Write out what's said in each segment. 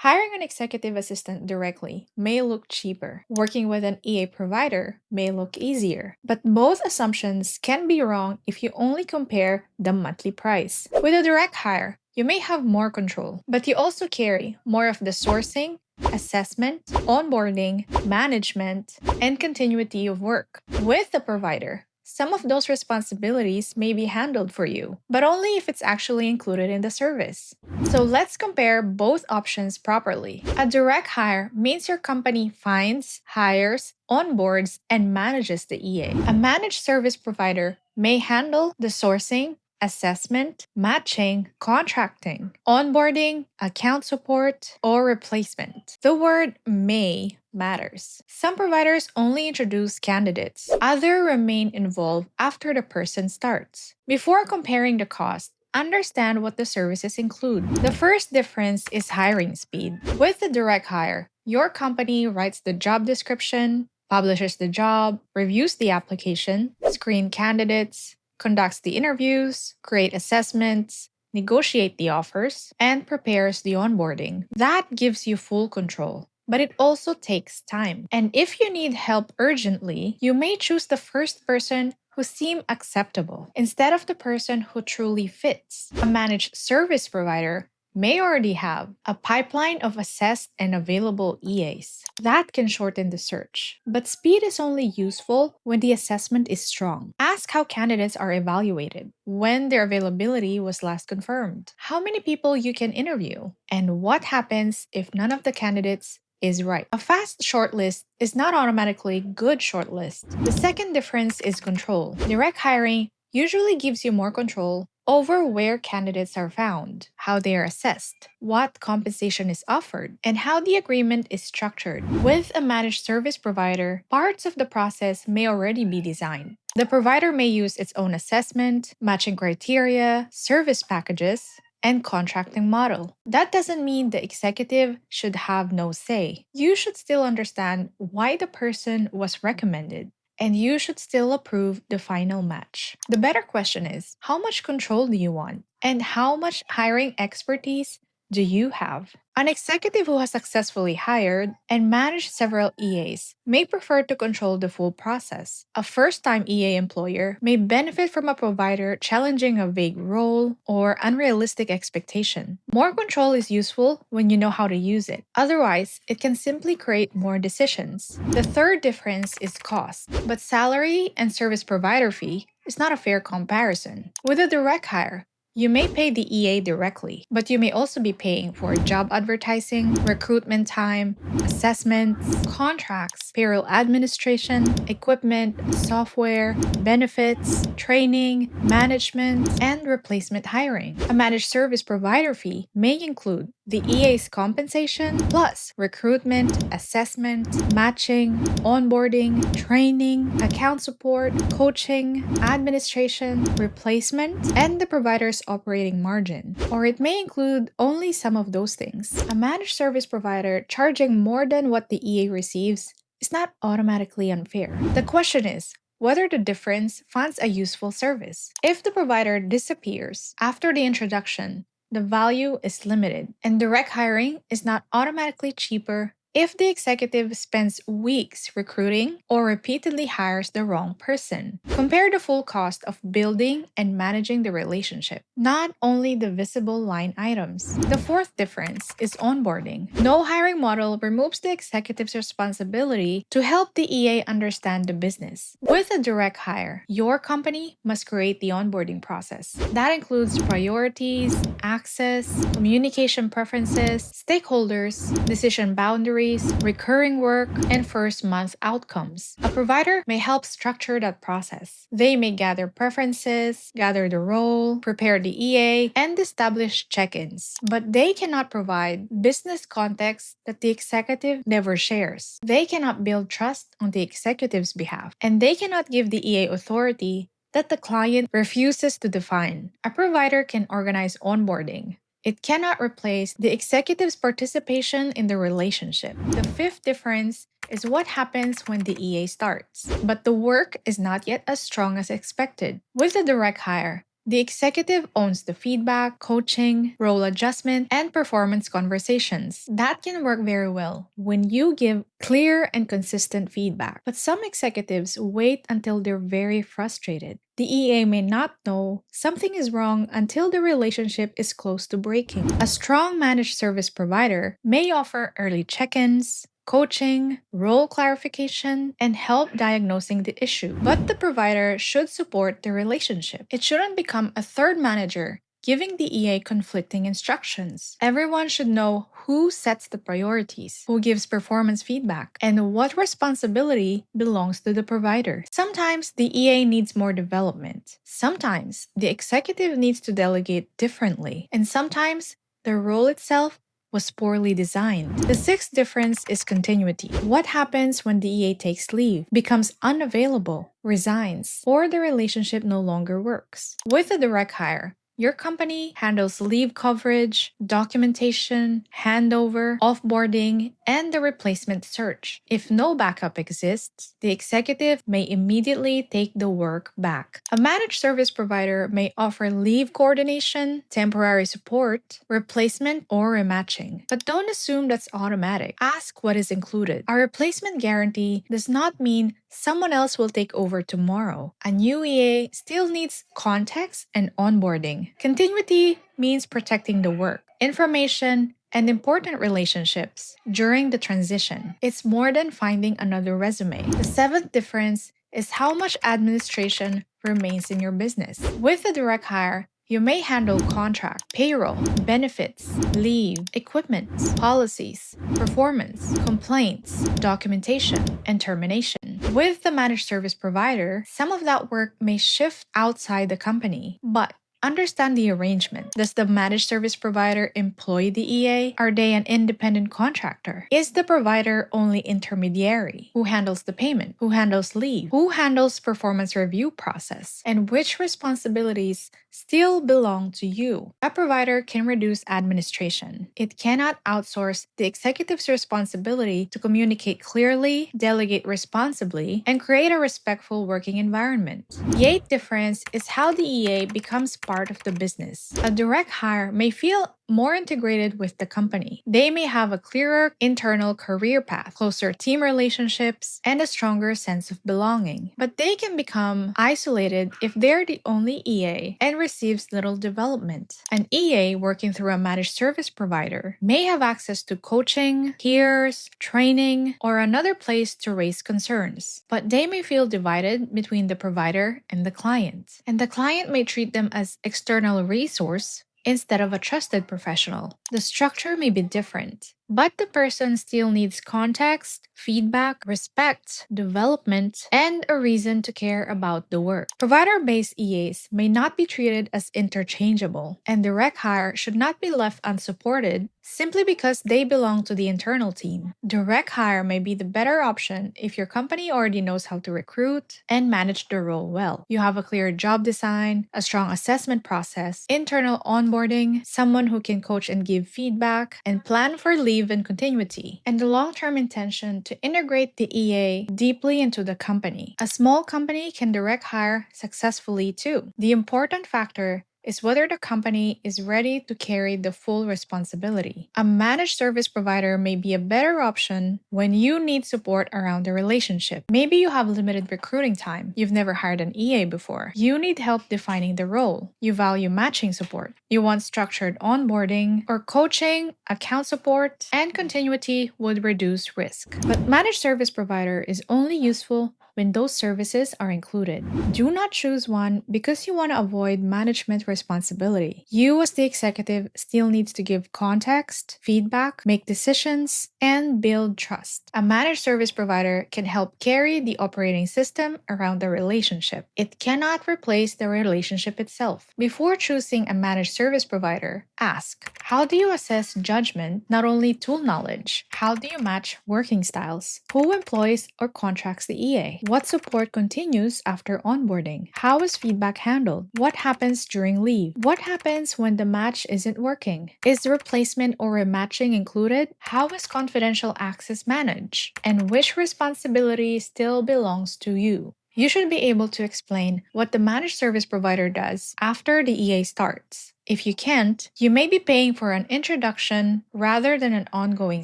Hiring an executive assistant directly may look cheaper. Working with an EA provider may look easier. But both assumptions can be wrong if you only compare the monthly price. With a direct hire, you may have more control, but you also carry more of the sourcing, assessment, onboarding, management, and continuity of work. With the provider, some of those responsibilities may be handled for you, but only if it's actually included in the service. So let's compare both options properly. A direct hire means your company finds, hires, onboards, and manages the EA. A managed service provider may handle the sourcing, assessment, matching, contracting, onboarding, account support, or replacement. The word may matters. Some providers only introduce candidates, others remain involved after the person starts. Before comparing the cost, understand what the services include. The first difference is hiring speed. With the direct hire, your company writes the job description, publishes the job, reviews the application, screen candidates, conducts the interviews, create assessments, negotiate the offers, and prepares the onboarding. That gives you full control. But it also takes time. And if you need help urgently, you may choose the first person who seem acceptable instead of the person who truly fits. A managed service provider may already have a pipeline of assessed and available EAs. That can shorten the search. But speed is only useful when the assessment is strong. Ask how candidates are evaluated, when their availability was last confirmed, how many people you can interview, and what happens if none of the candidates is right. A fast shortlist is not automatically good shortlist. The second difference is control. Direct hiring usually gives you more control over where candidates are found, how they are assessed, what compensation is offered, and how the agreement is structured. With a managed service provider, parts of the process may already be designed. The provider may use its own assessment, matching criteria, service packages, and contracting model. That doesn't mean the executive should have no say. You should still understand why the person was recommended, and you should still approve the final match. The better question is, how much control do you want? And how much hiring expertise do you have? An executive who has successfully hired and managed several EAs may prefer to control the full process. A first-time EA employer may benefit from a provider challenging a vague role or unrealistic expectation. More control is useful when you know how to use it. Otherwise, it can simply create more decisions. The third difference is cost, but salary and service provider fee is not a fair comparison. With a direct hire, you may pay the EA directly, but you may also be paying for job advertising, recruitment time, assessments, contracts, payroll administration, equipment, software, benefits, training, management, and replacement hiring. A managed service provider fee may include the EA's compensation plus recruitment, assessment, matching, onboarding, training, account support, coaching, administration, replacement, and the provider's operating margin. Or it may include only some of those things. A managed service provider charging more than what the EA receives is not automatically unfair. The question is, whether the difference funds a useful service. If the provider disappears after the introduction, the value is limited, and direct hiring is not automatically cheaper if the executive spends weeks recruiting or repeatedly hires the wrong person. Compare the full cost of building and managing the relationship, not only the visible line items. The fourth difference is onboarding. No hiring model removes the executive's responsibility to help the EA understand the business. With a direct hire, your company must create the onboarding process. That includes priorities, access, communication preferences, stakeholders, decision boundaries, recurring work, and first month outcomes. A provider may help structure that process. They may gather preferences, gather the role, prepare the EA, and establish check-ins. But they cannot provide business context that the executive never shares. They cannot build trust on the executive's behalf, and they cannot give the EA authority that the client refuses to define. A provider can organize onboarding. It cannot replace the executive's participation in the relationship. The fifth difference is what happens when the EA starts. But the work is not yet as strong as expected. With a direct hire, The executive owns the feedback, coaching, role adjustment, and performance conversations. That can work very well when you give clear and consistent feedback. But some executives wait until they're very frustrated. The EA may not know something is wrong until the relationship is close to breaking. A strong managed service provider may offer early check ins, coaching, role clarification, and help diagnosing the issue. But the provider should support the relationship. It shouldn't become a third manager giving the EA conflicting instructions. Everyone should know who sets the priorities, who gives performance feedback, and what responsibility belongs to the provider. Sometimes the EA needs more development. Sometimes the executive needs to delegate differently. And sometimes the role itself was poorly designed. The sixth difference is continuity. What happens when the EA takes leave, becomes unavailable, resigns, or the relationship no longer works? With a direct hire, your company handles leave coverage, documentation, handover, offboarding, and the replacement search. If no backup exists, the executive may immediately take the work back. A managed service provider may offer leave coordination, temporary support, replacement, or rematching. But don't assume that's automatic. Ask what is included. A replacement guarantee does not mean someone else will take over tomorrow. A new EA still needs context and onboarding. Continuity means protecting the work, information, and important relationships during the transition. It's more than finding another resume. The seventh difference is how much administration remains in your business. With a direct hire, you may handle contract, payroll, benefits, leave, equipment, policies, performance, complaints, documentation, and termination. With the managed service provider, some of that work may shift outside the company, but understand the arrangement. Does the managed service provider employ the EA? Are they an independent contractor? Is the provider only intermediary? Who handles the payment? Who handles leave? Who handles performance review process? And which responsibilities still belong to you? A provider can reduce administration. It cannot outsource the executive's responsibility to communicate clearly, delegate responsibly, and create a respectful working environment. The eighth difference is how the EA becomes part of the business. A direct hire may feel more integrated with the company. They may have a clearer internal career path, closer team relationships, and a stronger sense of belonging. But they can become isolated if they're the only EA and receives little development. An EA working through a managed service provider may have access to coaching, peers, training, or another place to raise concerns. But they may feel divided between the provider and the client. And the client may treat them as external resource instead of a trusted professional. The structure may be different, but the person still needs context, feedback, respect, development, and a reason to care about the work. Provider-based EAs may not be treated as interchangeable, and direct hire should not be left unsupported simply because they belong to the internal team. Direct hire may be the better option if your company already knows how to recruit and manage the role well. You have a clear job design, a strong assessment process, internal onboarding, someone who can coach and give feedback, and plan for leave and continuity, and the long-term intention to integrate the EA deeply into the company. A small company can direct hire successfully too. The important factor is whether the company is ready to carry the full responsibility. A managed service provider may be a better option when you need support around the relationship. Maybe you have limited recruiting time. You've never hired an EA before. You need help defining the role. You value matching support. You want structured onboarding or coaching, account support, and continuity would reduce risk. But managed service provider is only useful when those services are included. Do not choose one because you want to avoid management responsibility. You as the executive still needs to give context, feedback, make decisions, and build trust. A managed service provider can help carry the operating system around the relationship. It cannot replace the relationship itself. Before choosing a managed service provider, ask, how do you assess judgment, not only tool knowledge? How do you match working styles? Who employs or contracts the EA? What support continues after onboarding? How is feedback handled? What happens during leave? What happens when the match isn't working? Is the replacement or rematching included? How is confidential access managed? And which responsibility still belongs to you? You should be able to explain what the managed service provider does after the EA starts. If you can't, you may be paying for an introduction rather than an ongoing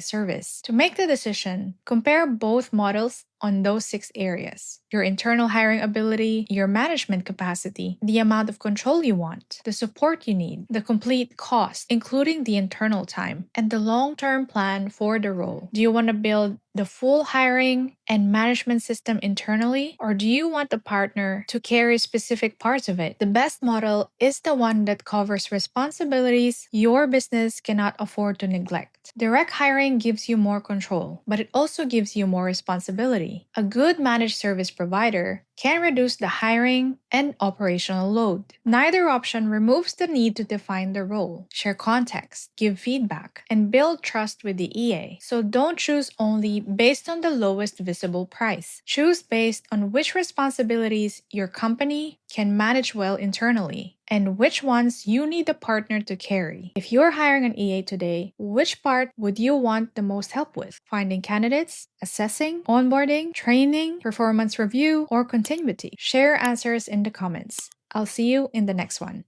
service. To make the decision, compare both models on those 6 areas: your internal hiring ability, your management capacity, the amount of control you want, the support you need, the complete cost, including the internal time, and the long-term plan for the role. Do you want to build the full hiring and management system internally, or do you want a partner to carry specific parts of it? The best model is the one that covers responsibilities your business cannot afford to neglect. Direct hiring gives you more control, but it also gives you more responsibility. A good managed service provider can reduce the hiring and operational load. Neither option removes the need to define the role, share context, give feedback, and build trust with the EA. So don't choose only based on the lowest visible price. Choose based on which responsibilities your company can manage well internally and which ones you need a partner to carry. If you're hiring an EA today, which part would you want the most help with? Finding candidates, assessing, onboarding, training, performance review, or continuity? Share answers in the comments. I'll see you in the next one.